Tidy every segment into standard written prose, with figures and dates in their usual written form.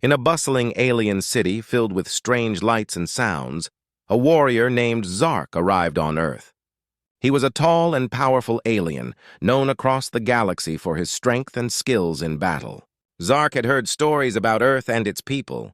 In a bustling alien city filled with strange lights and sounds, a warrior named Zark arrived on Earth. He was a tall and powerful alien, known across the galaxy for his strength and skills in battle. Zark had heard stories about Earth and its people.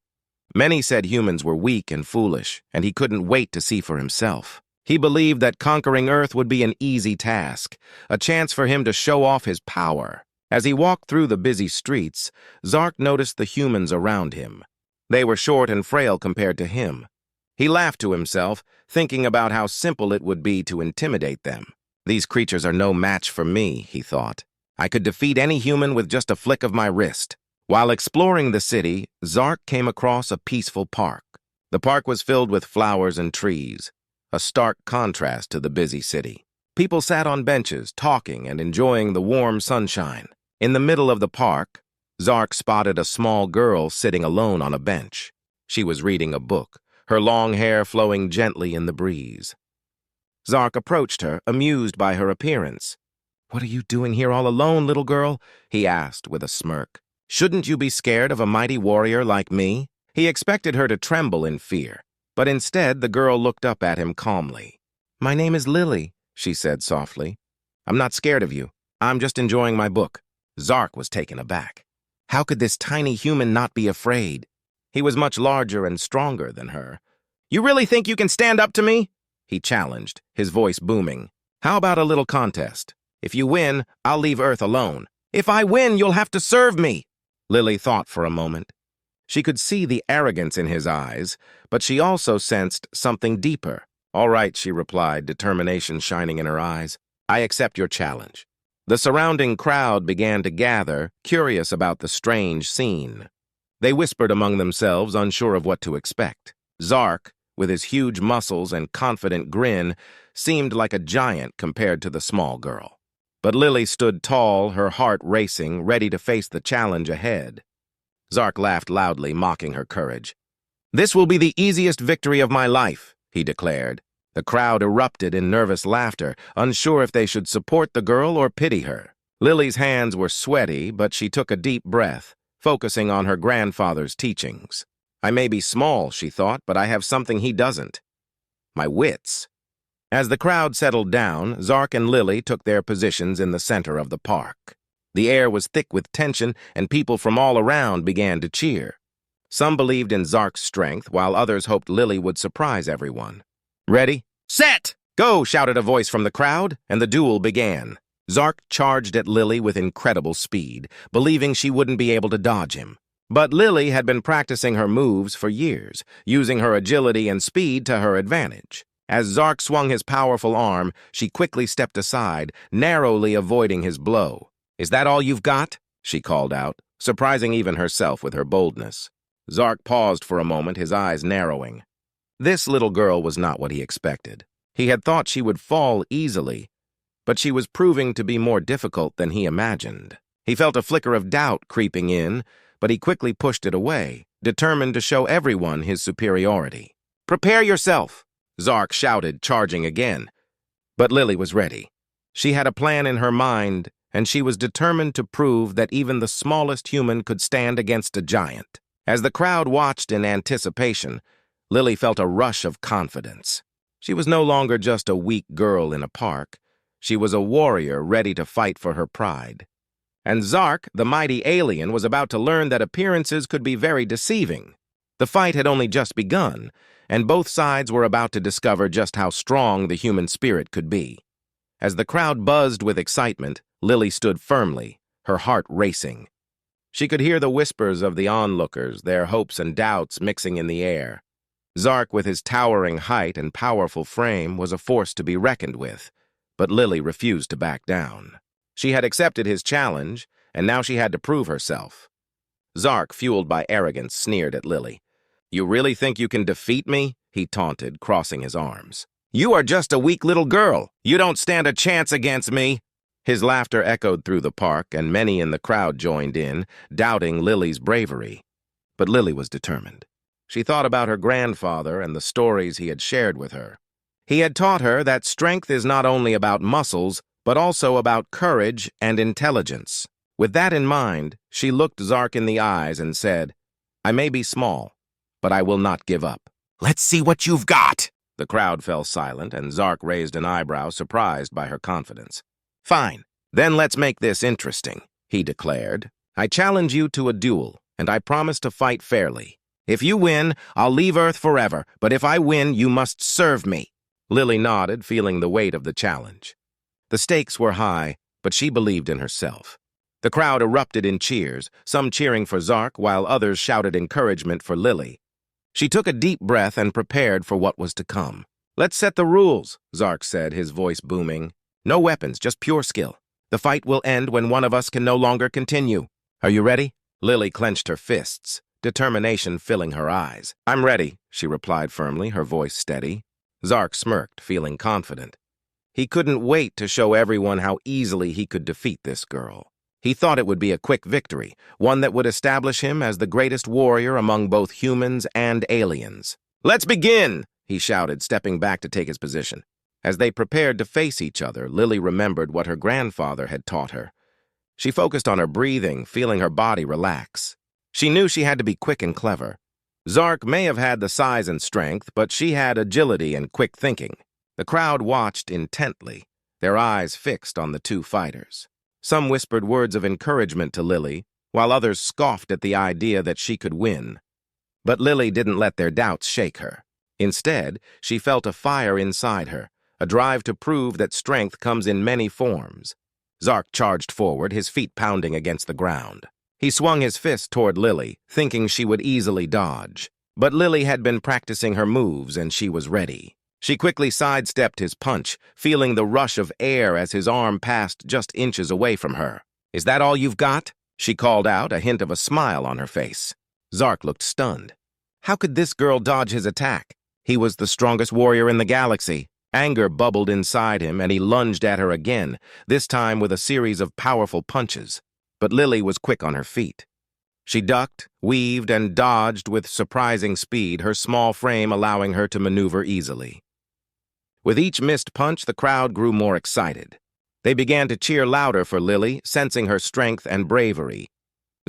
Many said humans were weak and foolish, and he couldn't wait to see for himself. He believed that conquering Earth would be an easy task, a chance for him to show off his power. As he walked through the busy streets, Zark noticed the humans around him. They were short and frail compared to him. He laughed to himself, thinking about how simple it would be to intimidate them. These creatures are no match for me, he thought. I could defeat any human with just a flick of my wrist. While exploring the city, Zark came across a peaceful park. The park was filled with flowers and trees, a stark contrast to the busy city. People sat on benches, talking and enjoying the warm sunshine. In the middle of the park, Zark spotted a small girl sitting alone on a bench. She was reading a book, her long hair flowing gently in the breeze. Zark approached her, amused by her appearance. "What are you doing here all alone, little girl?" he asked with a smirk. "Shouldn't you be scared of a mighty warrior like me?" He expected her to tremble in fear, but instead the girl looked up at him calmly. "My name is Lily," she said softly. "I'm not scared of you. I'm just enjoying my book." Zark was taken aback. How could this tiny human not be afraid? He was much larger and stronger than her. "You really think you can stand up to me?" he challenged, his voice booming. "How about a little contest? If you win, I'll leave Earth alone. If I win, you'll have to serve me." Lily thought for a moment. She could see the arrogance in his eyes, but she also sensed something deeper. "All right," she replied, determination shining in her eyes. "I accept your challenge." The surrounding crowd began to gather, curious about the strange scene. They whispered among themselves, unsure of what to expect. Zark, with his huge muscles and confident grin, seemed like a giant compared to the small girl. But Lily stood tall, her heart racing, ready to face the challenge ahead. Zark laughed loudly, mocking her courage. "This will be the easiest victory of my life," he declared. The crowd erupted in nervous laughter, unsure if they should support the girl or pity her. Lily's hands were sweaty, but she took a deep breath, focusing on her grandfather's teachings. "I may be small," she thought, "but I have something he doesn't. My wits." As the crowd settled down, Zark and Lily took their positions in the center of the park. The air was thick with tension, and people from all around began to cheer. Some believed in Zark's strength, while others hoped Lily would surprise everyone. "Ready? Set! Go!" shouted a voice from the crowd, and the duel began. Zark charged at Lily with incredible speed, believing she wouldn't be able to dodge him. But Lily had been practicing her moves for years, using her agility and speed to her advantage. As Zark swung his powerful arm, she quickly stepped aside, narrowly avoiding his blow. "Is that all you've got?" she called out, surprising even herself with her boldness. Zark paused for a moment, his eyes narrowing. This little girl was not what he expected. He had thought she would fall easily, but she was proving to be more difficult than he imagined. He felt a flicker of doubt creeping in, but he quickly pushed it away, determined to show everyone his superiority. "Prepare yourself!" Zark shouted, charging again. But Lily was ready. She had a plan in her mind, and she was determined to prove that even the smallest human could stand against a giant. As the crowd watched in anticipation, Lily felt a rush of confidence. She was no longer just a weak girl in a park. She was a warrior ready to fight for her pride. And Zark, the mighty alien, was about to learn that appearances could be very deceiving. The fight had only just begun, and both sides were about to discover just how strong the human spirit could be. As the crowd buzzed with excitement, Lily stood firmly, her heart racing. She could hear the whispers of the onlookers, their hopes and doubts mixing in the air. Zark, with his towering height and powerful frame, was a force to be reckoned with, but Lily refused to back down. She had accepted his challenge, and now she had to prove herself. Zark, fueled by arrogance, sneered at Lily. "You really think you can defeat me?" he taunted, crossing his arms. "You are just a weak little girl. You don't stand a chance against me." His laughter echoed through the park, and many in the crowd joined in, doubting Lily's bravery. But Lily was determined. She thought about her grandfather and the stories he had shared with her. He had taught her that strength is not only about muscles, but also about courage and intelligence. With that in mind, she looked Zark in the eyes and said, I may be small, but I will not give up. Let's see what you've got. The crowd fell silent, and Zark raised an eyebrow, surprised by her confidence. Fine, then let's make this interesting, he declared. I challenge you to a duel, and I promise to fight fairly. If you win, I'll leave Earth forever, but if I win, you must serve me. Lily nodded, feeling the weight of the challenge. The stakes were high, but she believed in herself. The crowd erupted in cheers, some cheering for Zark while others shouted encouragement for Lily. She took a deep breath and prepared for what was to come. Let's set the rules, Zark said, his voice booming. No weapons, just pure skill. The fight will end when one of us can no longer continue. Are you ready? Lily clenched her fists, determination filling her eyes. I'm ready, she replied firmly, her voice steady. Zark smirked, feeling confident. He couldn't wait to show everyone how easily he could defeat this girl. He thought it would be a quick victory, one that would establish him as the greatest warrior among both humans and aliens. Let's begin, he shouted, stepping back to take his position. As they prepared to face each other, Lily remembered what her grandfather had taught her. She focused on her breathing, feeling her body relax. She knew she had to be quick and clever. Zark may have had the size and strength, but she had agility and quick thinking. The crowd watched intently, their eyes fixed on the two fighters. Some whispered words of encouragement to Lily, while others scoffed at the idea that she could win. But Lily didn't let their doubts shake her. Instead, she felt a fire inside her, a drive to prove that strength comes in many forms. Zark charged forward, his feet pounding against the ground. He swung his fist toward Lily, thinking she would easily dodge. But Lily had been practicing her moves, and she was ready. She quickly sidestepped his punch, feeling the rush of air as his arm passed just inches away from her. Is that all you've got? She called out, a hint of a smile on her face. Zark looked stunned. How could this girl dodge his attack? He was the strongest warrior in the galaxy. Anger bubbled inside him, and he lunged at her again, this time with a series of powerful punches. But Lily was quick on her feet. She ducked, weaved, and dodged with surprising speed, her small frame allowing her to maneuver easily. With each missed punch, the crowd grew more excited. They began to cheer louder for Lily, sensing her strength and bravery.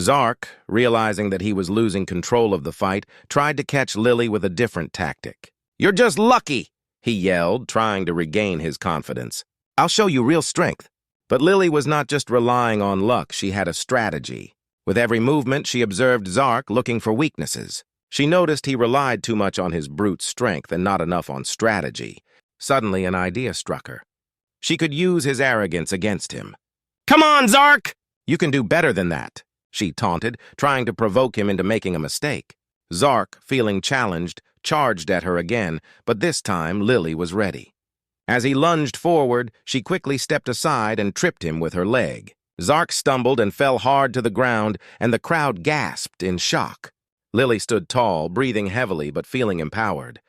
Zark, realizing that he was losing control of the fight, tried to catch Lily with a different tactic. You're just lucky, he yelled, trying to regain his confidence. I'll show you real strength. But Lily was not just relying on luck, she had a strategy. With every movement, she observed Zark looking for weaknesses. She noticed he relied too much on his brute strength and not enough on strategy. Suddenly, an idea struck her. She could use his arrogance against him. Come on, Zark! You can do better than that, she taunted, trying to provoke him into making a mistake. Zark, feeling challenged, charged at her again, but this time Lily was ready. As he lunged forward, she quickly stepped aside and tripped him with her leg. Zark stumbled and fell hard to the ground, and the crowd gasped in shock. Lily stood tall, breathing heavily but feeling empowered.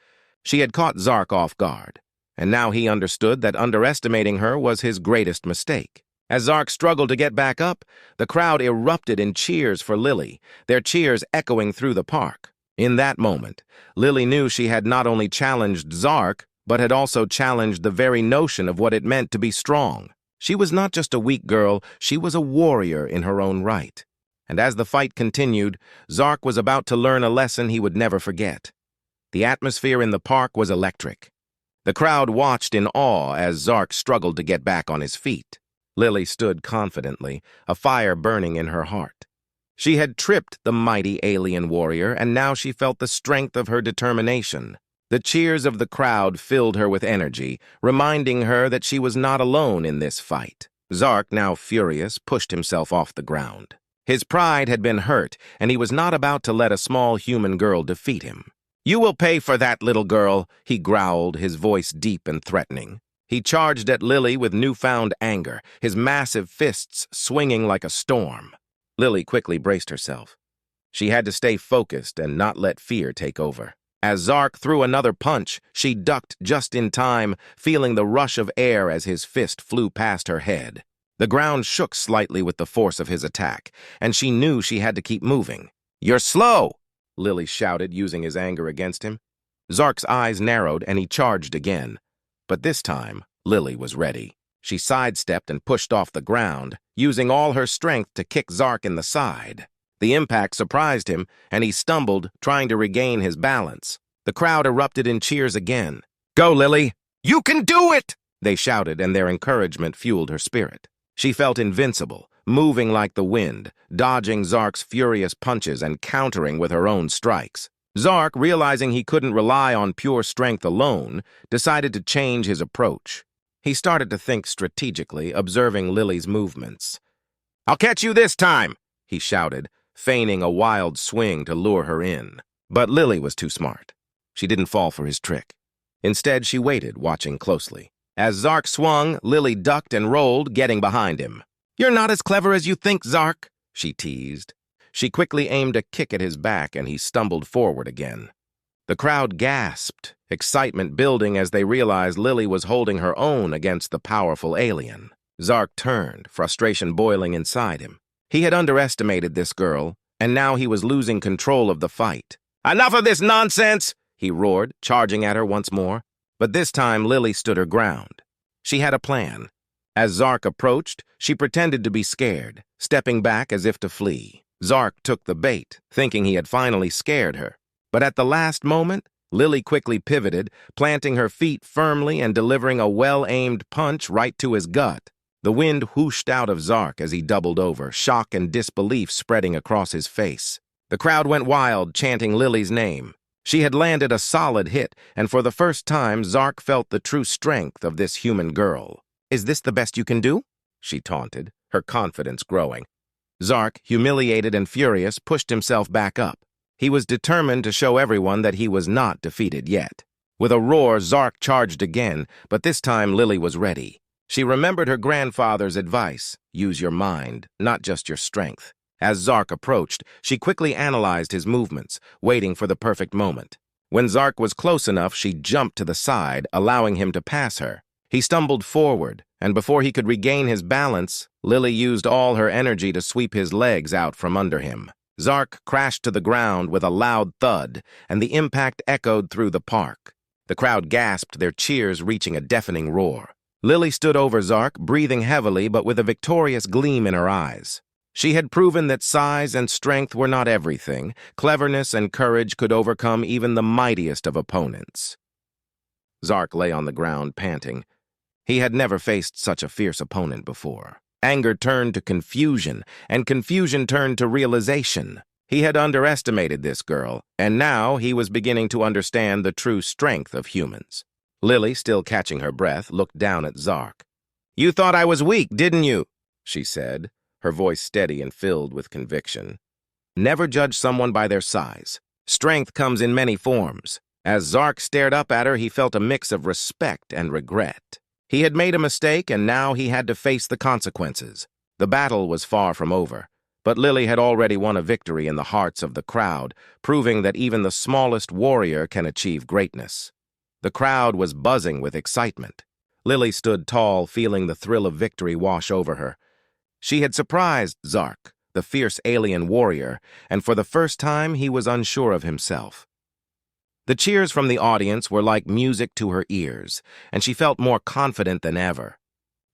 She had caught Zark off guard, and now he understood that underestimating her was his greatest mistake. As Zark struggled to get back up, the crowd erupted in cheers for Lily, their cheers echoing through the park. In that moment, Lily knew she had not only challenged Zark, but had also challenged the very notion of what it meant to be strong. She was not just a weak girl, she was a warrior in her own right. And as the fight continued, Zark was about to learn a lesson he would never forget. The atmosphere in the park was electric. The crowd watched in awe as Zark struggled to get back on his feet. Lily stood confidently, a fire burning in her heart. She had tripped the mighty alien warrior, and now she felt the strength of her determination. The cheers of the crowd filled her with energy, reminding her that she was not alone in this fight. Zark, now furious, pushed himself off the ground. His pride had been hurt, and he was not about to let a small human girl defeat him. You will pay for that, little girl, he growled, his voice deep and threatening. He charged at Lily with newfound anger, his massive fists swinging like a storm. Lily quickly braced herself. She had to stay focused and not let fear take over. As Zark threw another punch, she ducked just in time, feeling the rush of air as his fist flew past her head. The ground shook slightly with the force of his attack, and she knew she had to keep moving. You're slow, Lily shouted, using his anger against him. Zark's eyes narrowed, and he charged again. But this time, Lily was ready. She sidestepped and pushed off the ground, using all her strength to kick Zark in the side. The impact surprised him, and he stumbled, trying to regain his balance. The crowd erupted in cheers again. "Go, Lily! You can do it!" they shouted, and their encouragement fueled her spirit. She felt invincible, moving like the wind, dodging Zark's furious punches and countering with her own strikes. Zark, realizing he couldn't rely on pure strength alone, decided to change his approach. He started to think strategically, observing Lily's movements. "I'll catch you this time!" he shouted, feigning a wild swing to lure her in. But Lily was too smart. She didn't fall for his trick. Instead, she waited, watching closely. As Zark swung, Lily ducked and rolled, getting behind him. "You're not as clever as you think, Zark," she teased. She quickly aimed a kick at his back, and he stumbled forward again. The crowd gasped, excitement building as they realized Lily was holding her own against the powerful alien. Zark turned, frustration boiling inside him. He had underestimated this girl, and now he was losing control of the fight. "Enough of this nonsense!" he roared, charging at her once more. But this time, Lily stood her ground. She had a plan. As Zark approached, she pretended to be scared, stepping back as if to flee. Zark took the bait, thinking he had finally scared her. But at the last moment, Lily quickly pivoted, planting her feet firmly and delivering a well-aimed punch right to his gut. The wind whooshed out of Zark as he doubled over, shock and disbelief spreading across his face. The crowd went wild, chanting Lily's name. She had landed a solid hit, and for the first time, Zark felt the true strength of this human girl. "Is this the best you can do?" she taunted, her confidence growing. Zark, humiliated and furious, pushed himself back up. He was determined to show everyone that he was not defeated yet. With a roar, Zark charged again, but this time Lily was ready. She remembered her grandfather's advice, use your mind, not just your strength. As Zark approached, she quickly analyzed his movements, waiting for the perfect moment. When Zark was close enough, she jumped to the side, allowing him to pass her. He stumbled forward, and before he could regain his balance, Lily used all her energy to sweep his legs out from under him. Zark crashed to the ground with a loud thud, and the impact echoed through the park. The crowd gasped, their cheers reaching a deafening roar. Lily stood over Zark, breathing heavily but with a victorious gleam in her eyes. She had proven that size and strength were not everything. Cleverness and courage could overcome even the mightiest of opponents. Zark lay on the ground, panting. He had never faced such a fierce opponent before. Anger turned to confusion, and confusion turned to realization. He had underestimated this girl, and now he was beginning to understand the true strength of humans. Lily, still catching her breath, looked down at Zark. "You thought I was weak, didn't you?" she said, her voice steady and filled with conviction. Never judge someone by their size. Strength comes in many forms. As Zark stared up at her, he felt a mix of respect and regret. He had made a mistake, and now he had to face the consequences. The battle was far from over, but Lily had already won a victory in the hearts of the crowd, proving that even the smallest warrior can achieve greatness. The crowd was buzzing with excitement. Lily stood tall, feeling the thrill of victory wash over her. She had surprised Zark, the fierce alien warrior, and for the first time he was unsure of himself. The cheers from the audience were like music to her ears, and she felt more confident than ever.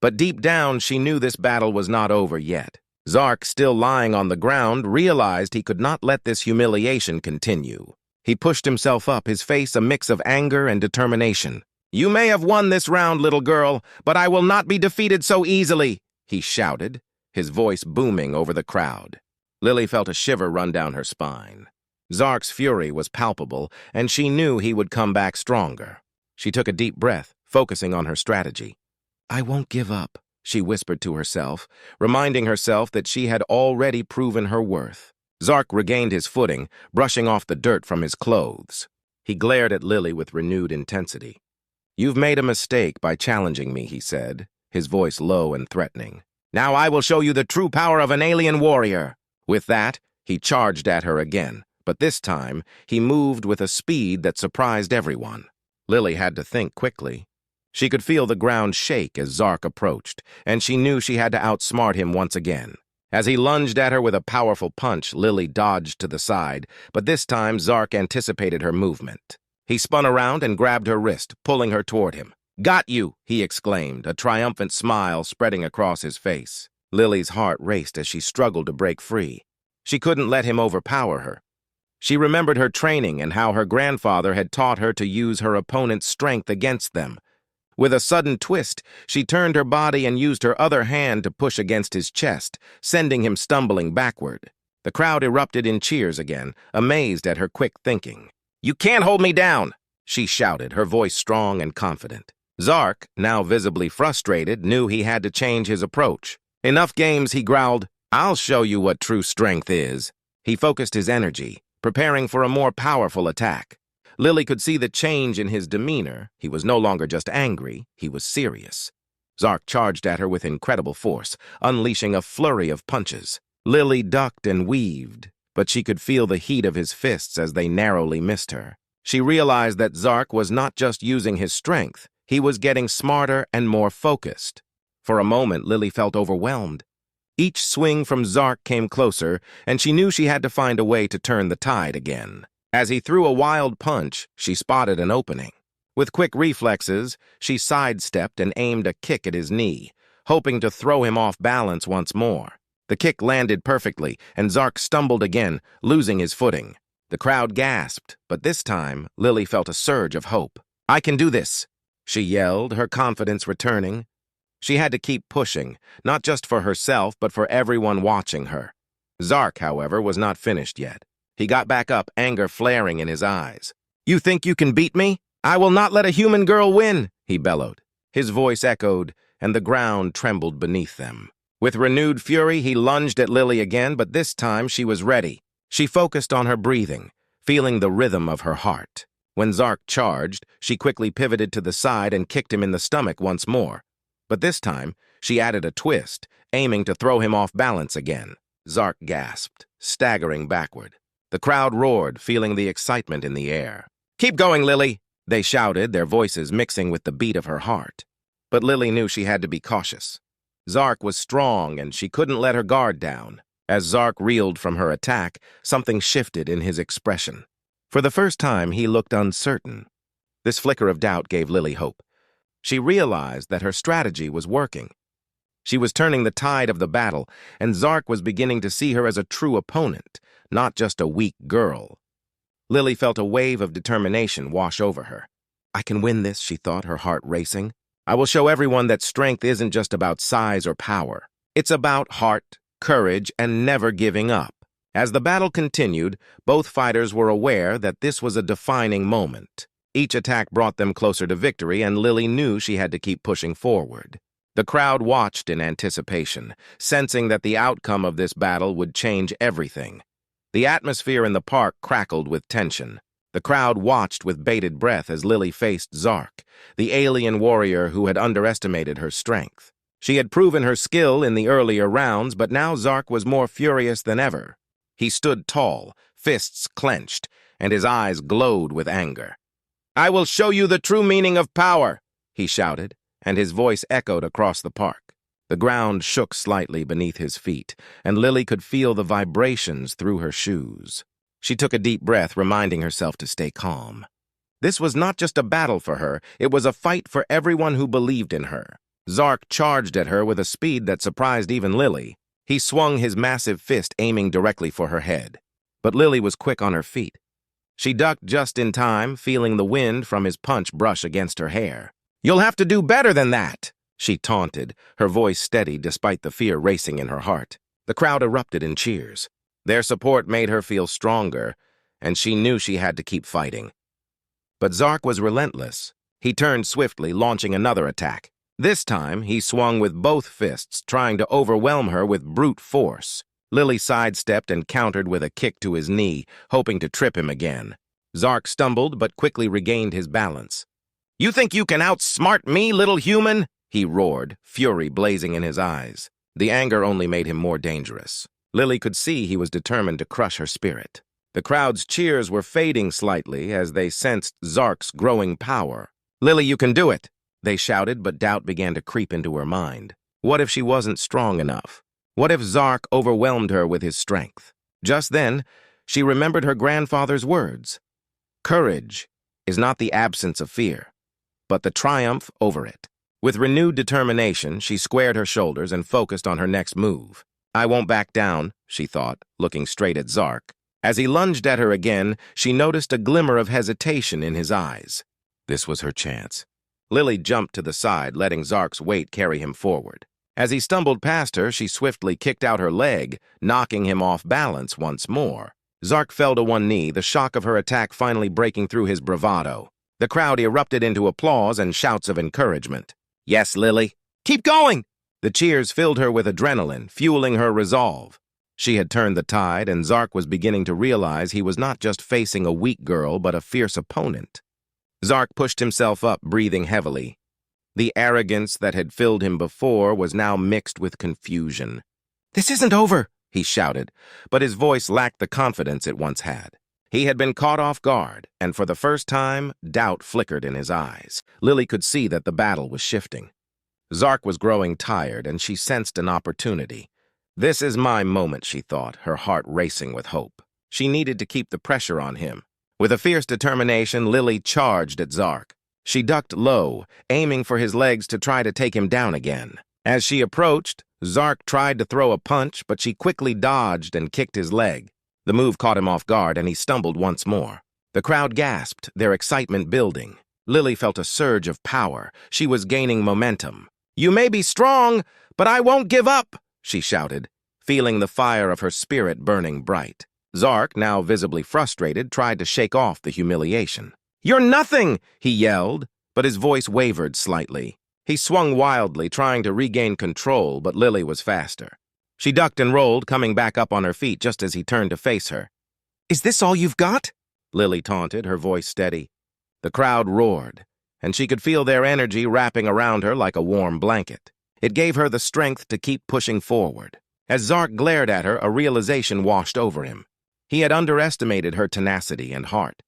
But deep down, she knew this battle was not over yet. Zark, still lying on the ground, realized he could not let this humiliation continue. He pushed himself up, his face a mix of anger and determination. "You may have won this round, little girl, but I will not be defeated so easily," he shouted, his voice booming over the crowd. Lily felt a shiver run down her spine. Zark's fury was palpable, and she knew he would come back stronger. She took a deep breath, focusing on her strategy. "I won't give up," she whispered to herself, reminding herself that she had already proven her worth. Zark regained his footing, brushing off the dirt from his clothes. He glared at Lily with renewed intensity. "You've made a mistake by challenging me," he said, his voice low and threatening. "Now I will show you the true power of an alien warrior." With that, he charged at her again, but this time he moved with a speed that surprised everyone. Lily had to think quickly. She could feel the ground shake as Zark approached, and she knew she had to outsmart him once again. As he lunged at her with a powerful punch, Lily dodged to the side, but this time Zark anticipated her movement. He spun around and grabbed her wrist, pulling her toward him. "Got you!" he exclaimed, a triumphant smile spreading across his face. Lily's heart raced as she struggled to break free. She couldn't let him overpower her. She remembered her training and how her grandfather had taught her to use her opponent's strength against them. With a sudden twist, she turned her body and used her other hand to push against his chest, sending him stumbling backward. The crowd erupted in cheers again, amazed at her quick thinking. "You can't hold me down!" she shouted, her voice strong and confident. Zark, now visibly frustrated, knew he had to change his approach. "Enough games," he growled. "I'll show you what true strength is." He focused his energy, preparing for a more powerful attack. Lily could see the change in his demeanor. He was no longer just angry, he was serious. Zark charged at her with incredible force, unleashing a flurry of punches. Lily ducked and weaved, but she could feel the heat of his fists as they narrowly missed her. She realized that Zark was not just using his strength, he was getting smarter and more focused. For a moment, Lily felt overwhelmed. Each swing from Zark came closer, and she knew she had to find a way to turn the tide again. As he threw a wild punch, she spotted an opening. With quick reflexes, she sidestepped and aimed a kick at his knee, hoping to throw him off balance once more. The kick landed perfectly, and Zark stumbled again, losing his footing. The crowd gasped, but this time, Lily felt a surge of hope. "I can do this!" she yelled, her confidence returning. She had to keep pushing, not just for herself, but for everyone watching her. Zark, however, was not finished yet. He got back up, anger flaring in his eyes. "You think you can beat me? I will not let a human girl win!" he bellowed. His voice echoed, and the ground trembled beneath them. With renewed fury, he lunged at Lily again, but this time she was ready. She focused on her breathing, feeling the rhythm of her heart. When Zark charged, she quickly pivoted to the side and kicked him in the stomach once more. But this time, she added a twist, aiming to throw him off balance again. Zark gasped, staggering backward. The crowd roared, feeling the excitement in the air. "Keep going, Lily!" they shouted, their voices mixing with the beat of her heart. But Lily knew she had to be cautious. Zark was strong, and she couldn't let her guard down. As Zark reeled from her attack, something shifted in his expression. For the first time, he looked uncertain. This flicker of doubt gave Lily hope. She realized that her strategy was working. She was turning the tide of the battle, and Zark was beginning to see her as a true opponent, not just a weak girl. Lily felt a wave of determination wash over her. "I can win this," she thought, her heart racing. "I will show everyone that strength isn't just about size or power. It's about heart, courage, and never giving up." As the battle continued, both fighters were aware that this was a defining moment. Each attack brought them closer to victory, and Lily knew she had to keep pushing forward. The crowd watched in anticipation, sensing that the outcome of this battle would change everything. The atmosphere in the park crackled with tension. The crowd watched with bated breath as Lily faced Zark, the alien warrior who had underestimated her strength. She had proven her skill in the earlier rounds, but now Zark was more furious than ever. He stood tall, fists clenched, and his eyes glowed with anger. "I will show you the true meaning of power," he shouted, and his voice echoed across the park. The ground shook slightly beneath his feet, and Lily could feel the vibrations through her shoes. She took a deep breath, reminding herself to stay calm. This was not just a battle for her, it was a fight for everyone who believed in her. Zark charged at her with a speed that surprised even Lily. He swung his massive fist, aiming directly for her head. But Lily was quick on her feet. She ducked just in time, feeling the wind from his punch brush against her hair. "You'll have to do better than that," she taunted, her voice steady despite the fear racing in her heart. The crowd erupted in cheers. Their support made her feel stronger, and she knew she had to keep fighting. But Zark was relentless. He turned swiftly, launching another attack. This time, he swung with both fists, trying to overwhelm her with brute force. Lily sidestepped and countered with a kick to his knee, hoping to trip him again. Zark stumbled, but quickly regained his balance. "You think you can outsmart me, little human?" he roared, fury blazing in his eyes. The anger only made him more dangerous. Lily could see he was determined to crush her spirit. The crowd's cheers were fading slightly as they sensed Zark's growing power. "Lily, you can do it!" they shouted, but doubt began to creep into her mind. What if she wasn't strong enough? What if Zark overwhelmed her with his strength? Just then, she remembered her grandfather's words. Courage is not the absence of fear, but the triumph over it. With renewed determination, she squared her shoulders and focused on her next move. I won't back down, she thought, looking straight at Zark. As he lunged at her again, she noticed a glimmer of hesitation in his eyes. This was her chance. Lily jumped to the side, letting Zark's weight carry him forward. As he stumbled past her, she swiftly kicked out her leg, knocking him off balance once more. Zark fell to one knee, the shock of her attack finally breaking through his bravado. The crowd erupted into applause and shouts of encouragement. Yes, Lily. Keep going! The cheers filled her with adrenaline, fueling her resolve. She had turned the tide, and Zark was beginning to realize he was not just facing a weak girl, but a fierce opponent. Zark pushed himself up, breathing heavily. The arrogance that had filled him before was now mixed with confusion. This isn't over, he shouted, but his voice lacked the confidence it once had. He had been caught off guard, and for the first time, doubt flickered in his eyes. Lily could see that the battle was shifting. Zark was growing tired, and she sensed an opportunity. This is my moment, she thought, her heart racing with hope. She needed to keep the pressure on him. With a fierce determination, Lily charged at Zark. She ducked low, aiming for his legs to try to take him down again. As she approached, Zark tried to throw a punch, but she quickly dodged and kicked his leg. The move caught him off guard, and he stumbled once more. The crowd gasped, their excitement building. Lily felt a surge of power. She was gaining momentum. You may be strong, but I won't give up, she shouted, feeling the fire of her spirit burning bright. Zark, now visibly frustrated, tried to shake off the humiliation. You're nothing, he yelled, but his voice wavered slightly. He swung wildly, trying to regain control, but Lily was faster. She ducked and rolled, coming back up on her feet just as he turned to face her. Is this all you've got? Lily taunted, her voice steady. The crowd roared, and she could feel their energy wrapping around her like a warm blanket. It gave her the strength to keep pushing forward. As Zark glared at her, a realization washed over him. He had underestimated her tenacity and heart.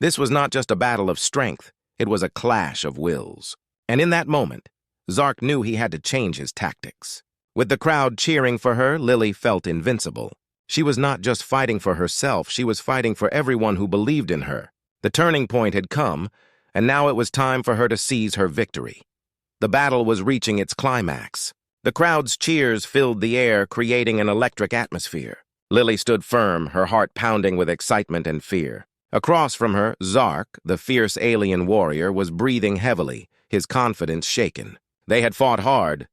This was not just a battle of strength, it was a clash of wills. And in that moment, Zark knew he had to change his tactics. With the crowd cheering for her, Lily felt invincible. She was not just fighting for herself, she was fighting for everyone who believed in her. The turning point had come, and now it was time for her to seize her victory. The battle was reaching its climax. The crowd's cheers filled the air, creating an electric atmosphere. Lily stood firm, her heart pounding with excitement and fear. Across from her, Zark, the fierce alien warrior, was breathing heavily, his confidence shaken. They had fought hard,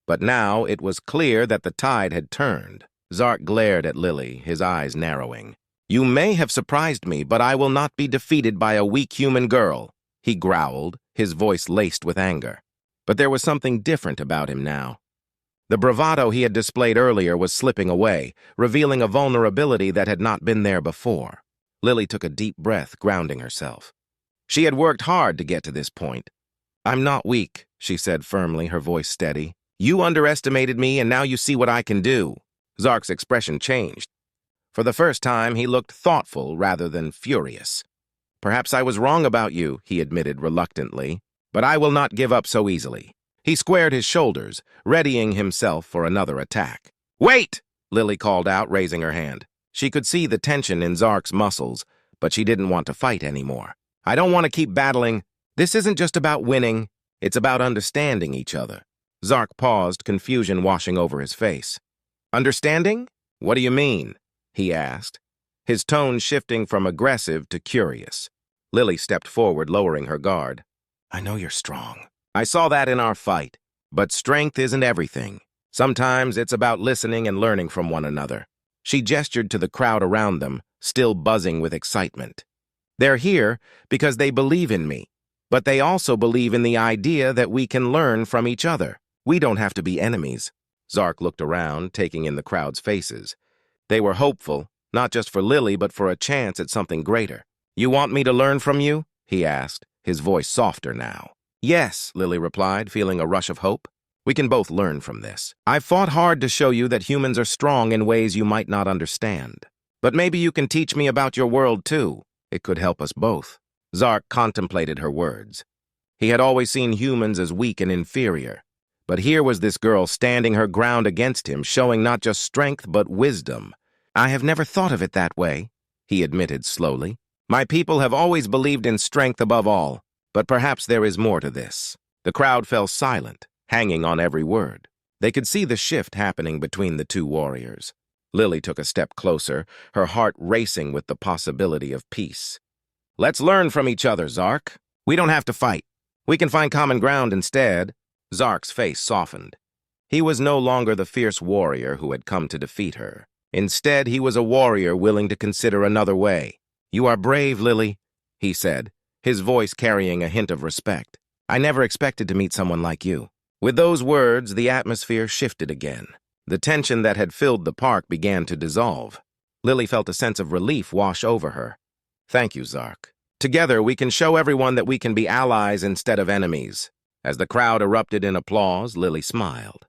but now it was clear that the tide had turned. Zark glared at Lily, his eyes narrowing. You may have surprised me, but I will not be defeated by a weak human girl, he growled, his voice laced with anger. But there was something different about him now. The bravado he had displayed earlier was slipping away, revealing a vulnerability that had not been there before. Lily took a deep breath, grounding herself. She had worked hard to get to this point. I'm not weak, she said firmly, her voice steady. You underestimated me, and now you see what I can do. Zark's expression changed. For the first time, he looked thoughtful rather than furious. Perhaps I was wrong about you, he admitted reluctantly, but I will not give up so easily. He squared his shoulders, readying himself for another attack. Wait! Lily called out, raising her hand. She could see the tension in Zark's muscles, but she didn't want to fight anymore. I don't want to keep battling. This isn't just about winning. It's about understanding each other. Zark paused, confusion washing over his face. Understanding? What do you mean? He asked, his tone shifting from aggressive to curious. Lily stepped forward, lowering her guard. I know you're strong. I saw that in our fight, but strength isn't everything. Sometimes it's about listening and learning from one another. She gestured to the crowd around them, still buzzing with excitement. They're here because they believe in me, but they also believe in the idea that we can learn from each other. We don't have to be enemies. Zark looked around, taking in the crowd's faces. They were hopeful, not just for Lily, but for a chance at something greater. You want me to learn from you? He asked, his voice softer now. Yes, Lily replied, feeling a rush of hope. We can both learn from this. I've fought hard to show you that humans are strong in ways you might not understand. But maybe you can teach me about your world, too. It could help us both. Zark contemplated her words. He had always seen humans as weak and inferior. But here was this girl standing her ground against him, showing not just strength but wisdom. I have never thought of it that way, he admitted slowly. My people have always believed in strength above all, but perhaps there is more to this. The crowd fell silent, hanging on every word. They could see the shift happening between the two warriors. Lily took a step closer, her heart racing with the possibility of peace. "Let's learn from each other, Zark. We don't have to fight. We can find common ground instead." Zark's face softened. He was no longer the fierce warrior who had come to defeat her. Instead, he was a warrior willing to consider another way. "You are brave, Lily," he said, his voice carrying a hint of respect. "I never expected to meet someone like you." With those words, the atmosphere shifted again. The tension that had filled the park began to dissolve. Lily felt a sense of relief wash over her. "Thank you, Zark. Together, we can show everyone that we can be allies instead of enemies." As the crowd erupted in applause, Lily smiled.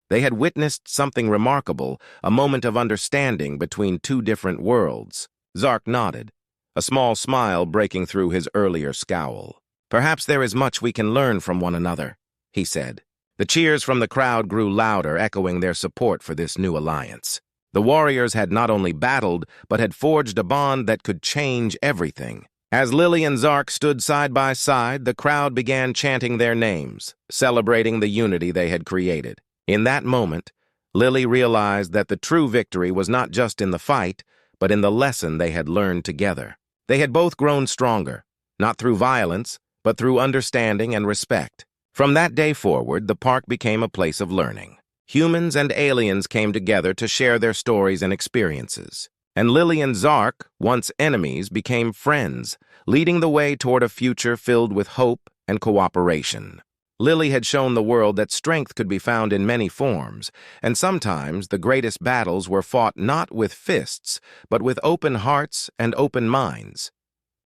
They had witnessed something remarkable, a moment of understanding between two different worlds. Zark nodded, a small smile breaking through his earlier scowl. "Perhaps there is much we can learn from one another," he said. The cheers from the crowd grew louder, echoing their support for this new alliance. The warriors had not only battled, but had forged a bond that could change everything. As Lily and Zark stood side by side, the crowd began chanting their names, celebrating the unity they had created. In that moment, Lily realized that the true victory was not just in the fight, but in the lesson they had learned together. They had both grown stronger, not through violence, but through understanding and respect. From that day forward, the park became a place of learning. Humans and aliens came together to share their stories and experiences. And Lily and Zark, once enemies, became friends, leading the way toward a future filled with hope and cooperation. Lily had shown the world that strength could be found in many forms, and sometimes the greatest battles were fought not with fists, but with open hearts and open minds.